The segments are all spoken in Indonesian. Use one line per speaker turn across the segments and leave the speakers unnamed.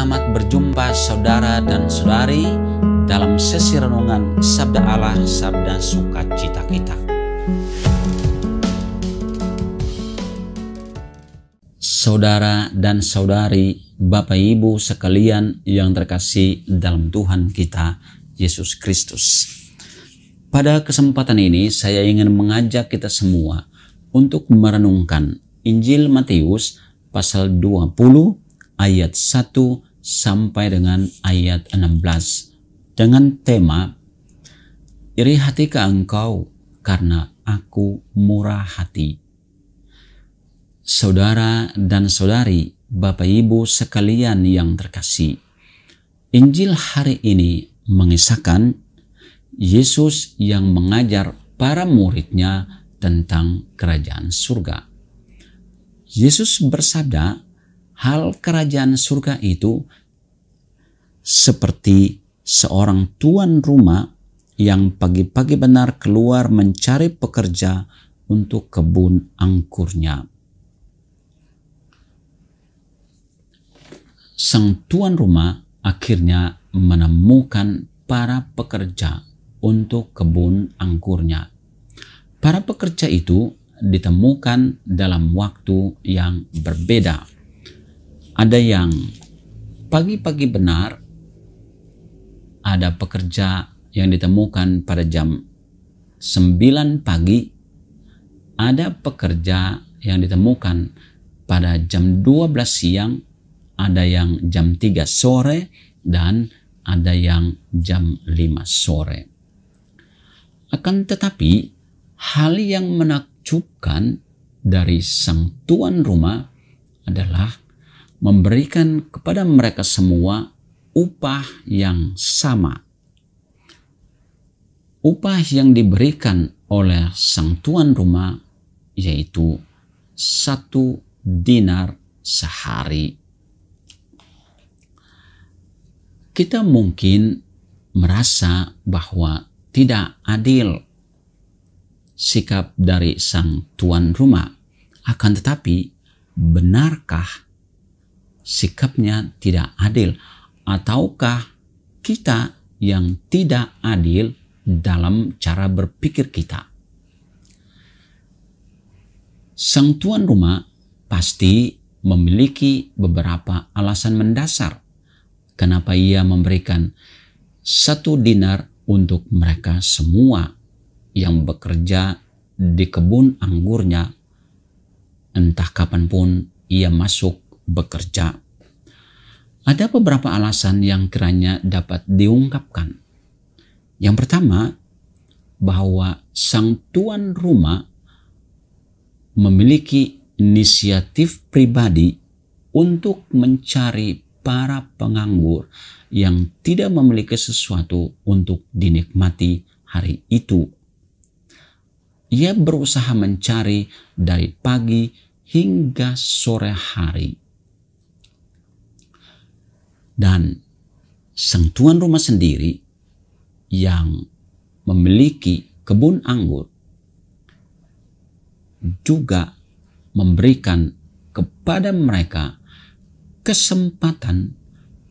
Selamat berjumpa saudara dan saudari dalam sesi renungan Sabda Allah, Sabda Sukacita kita. Saudara dan saudari, Bapak Ibu sekalian yang terkasih dalam Tuhan kita Yesus Kristus. Pada kesempatan ini saya ingin mengajak kita semua untuk merenungkan Injil Matius pasal 20 ayat 1 sampai dengan ayat 16 dengan tema Iri hatikah engkau karena aku murah hati. Saudara dan saudari, Bapak Ibu sekalian yang terkasih, Injil hari ini mengisahkan Yesus yang mengajar para muridnya tentang kerajaan surga. Yesus bersabda, hal kerajaan surga itu seperti seorang tuan rumah yang pagi-pagi benar keluar mencari pekerja untuk kebun angkurnya. Sang tuan rumah akhirnya menemukan para pekerja untuk kebun angkurnya. Para pekerja itu ditemukan dalam waktu yang berbeda. Ada yang pagi-pagi benar, ada pekerja yang ditemukan pada jam 9 pagi, ada pekerja yang ditemukan pada jam 12 siang, ada yang jam 3 sore, dan ada yang jam 5 sore. Akan tetapi, hal yang menakjubkan dari sang tuan rumah adalah memberikan kepada mereka semua upah yang sama. Upah yang diberikan oleh sang tuan rumah yaitu 1 dinar sehari. Kita mungkin merasa bahwa tidak adil sikap dari sang tuan rumah. Akan tetapi, benarkah sikapnya tidak adil, ataukah kita yang tidak adil dalam cara berpikir kita? Sang tuan rumah pasti memiliki beberapa alasan mendasar kenapa ia memberikan 1 dinar untuk mereka semua yang bekerja di kebun anggurnya, entah kapanpun ia masuk bekerja. Ada beberapa alasan yang kiranya dapat diungkapkan. Yang pertama, bahwa sang tuan rumah memiliki inisiatif pribadi untuk mencari para penganggur yang tidak memiliki sesuatu untuk dinikmati hari itu. Ia berusaha mencari dari pagi hingga sore hari. Dan sang tuan rumah sendiri yang memiliki kebun anggur juga memberikan kepada mereka kesempatan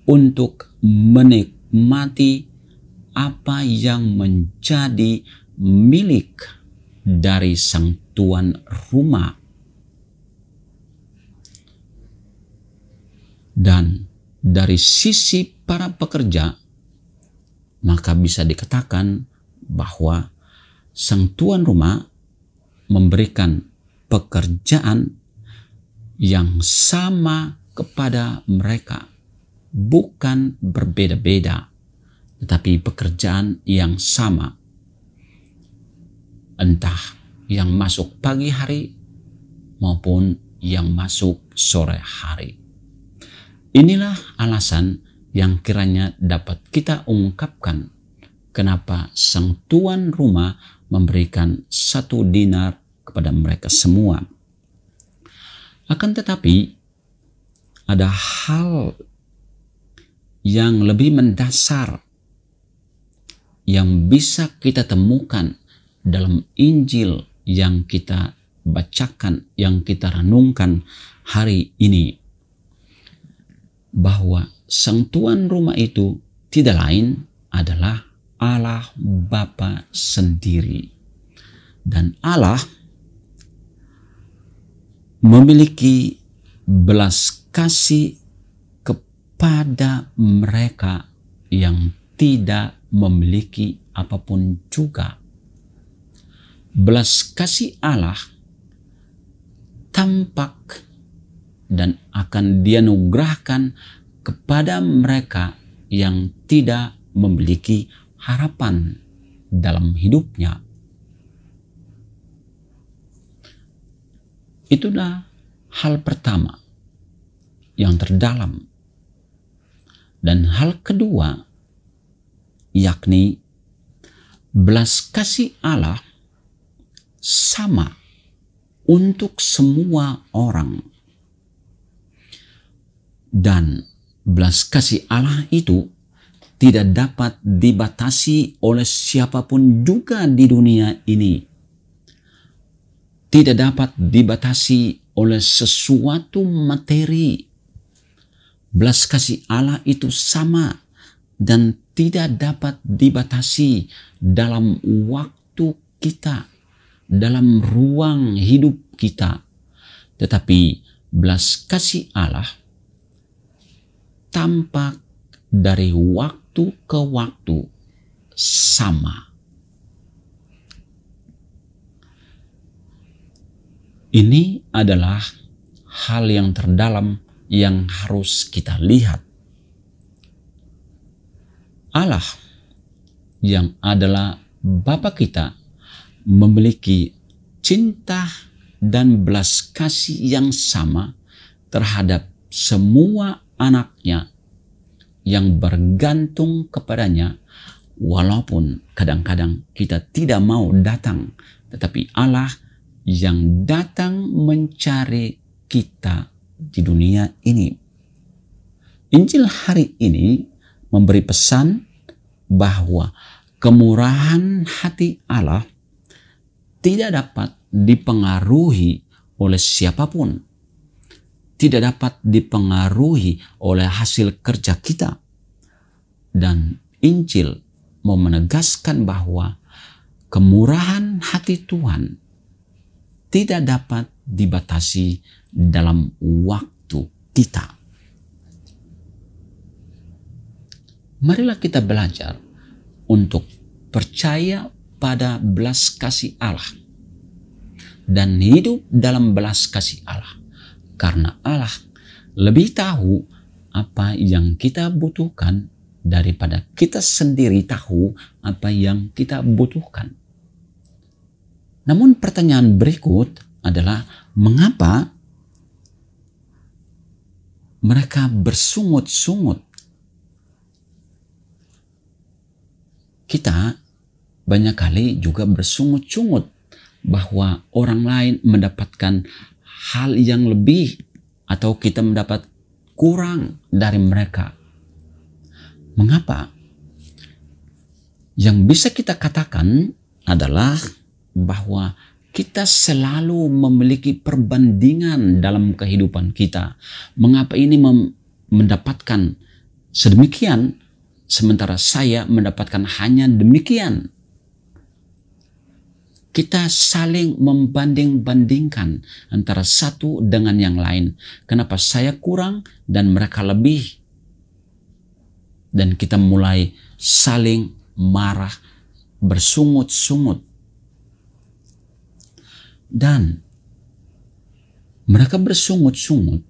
untuk menikmati apa yang menjadi milik dari sang tuan rumah. Dan dari sisi para pekerja, maka bisa dikatakan bahwa sang tuan rumah memberikan pekerjaan yang sama kepada mereka, bukan berbeda-beda, tetapi pekerjaan yang sama. Entah yang masuk pagi hari maupun yang masuk sore hari. Inilah alasan yang kiranya dapat kita ungkapkan kenapa sang tuan rumah memberikan 1 dinar kepada mereka semua. Akan tetapi, ada hal yang lebih mendasar yang bisa kita temukan dalam Injil yang kita bacakan, yang kita renungkan hari ini, bahwa sang tuan rumah itu tidak lain adalah Allah Bapa sendiri. Dan Allah memiliki belas kasih kepada mereka yang tidak memiliki apapun juga. Belas kasih Allah tampak dan akan dianugerahkan kepada mereka yang tidak memiliki harapan dalam hidupnya. Itulah hal pertama yang terdalam. Dan hal kedua, yakni belas kasih Allah sama untuk semua orang. Dan belas kasih Allah itu tidak dapat dibatasi oleh siapapun juga di dunia ini. Tidak dapat dibatasi oleh sesuatu materi. Belas kasih Allah itu sama dan tidak dapat dibatasi dalam waktu kita, dalam ruang hidup kita. Tetapi belas kasih Allah tampak dari waktu ke waktu sama. Ini adalah hal yang terdalam yang harus kita lihat. Allah yang adalah Bapa kita memiliki cinta dan belas kasih yang sama terhadap semua anaknya yang bergantung kepadanya, walaupun kadang-kadang kita tidak mau datang, tetapi Allah yang datang mencari kita di dunia ini. Injil hari ini memberi pesan bahwa kemurahan hati Allah tidak dapat dipengaruhi oleh siapapun. Tidak dapat dipengaruhi oleh hasil kerja kita. Dan Injil mau menegaskan bahwa kemurahan hati Tuhan tidak dapat dibatasi dalam waktu kita. Marilah kita belajar untuk percaya pada belas kasih Allah dan hidup dalam belas kasih Allah. Karena Allah lebih tahu apa yang kita butuhkan daripada kita sendiri tahu apa yang kita butuhkan. Namun pertanyaan berikut adalah mengapa mereka bersungut-sungut? Kita banyak kali juga bersungut-sungut bahwa orang lain mendapatkan hal yang lebih atau kita mendapat kurang dari mereka. Mengapa? Yang bisa kita katakan adalah bahwa kita selalu memiliki perbandingan dalam kehidupan kita. Mengapa ini mendapatkan sedemikian sementara saya mendapatkan hanya demikian? Kita saling membanding-bandingkan antara satu dengan yang lain. Kenapa saya kurang dan mereka lebih? Dan kita mulai saling marah, bersungut-sungut. Dan mereka bersungut-sungut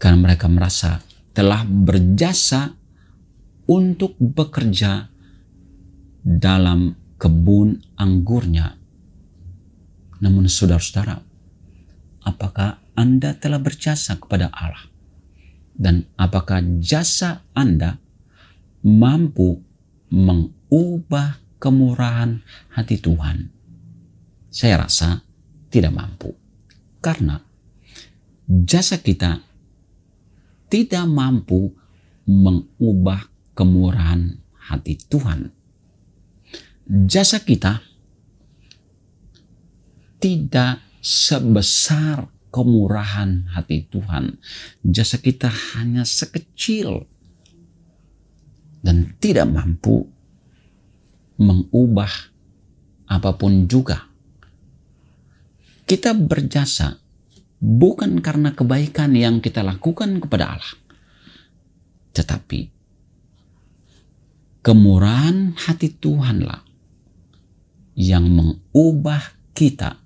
karena mereka merasa telah berjasa untuk bekerja dalam kebun anggurnya. Namun saudara-saudara, apakah Anda telah berjasa kepada Allah? Dan apakah jasa Anda mampu mengubah kemurahan hati Tuhan? Saya rasa tidak mampu. Karena jasa kita tidak mampu mengubah kemurahan hati Tuhan. Jasa kita tidak sebesar kemurahan hati Tuhan. Jasa kita hanya sekecil dan tidak mampu mengubah apapun juga. Kita berjasa bukan karena kebaikan yang kita lakukan kepada Allah, tetapi kemurahan hati Tuhanlah yang mengubah kita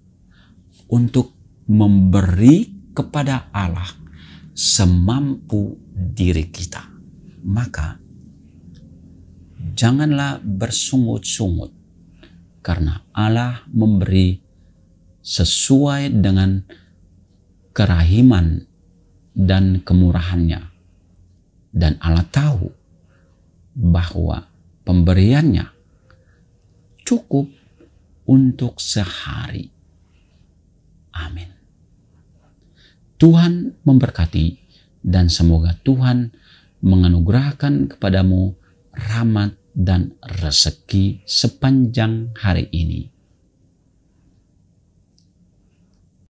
untuk memberi kepada Allah semampu diri kita. Maka janganlah bersungut-sungut, karena Allah memberi sesuai dengan kerahiman dan kemurahannya. Dan Allah tahu bahwa pemberiannya cukup untuk sehari. Amin. Tuhan memberkati, dan semoga Tuhan menganugerahkan kepadamu rahmat dan rezeki sepanjang hari ini.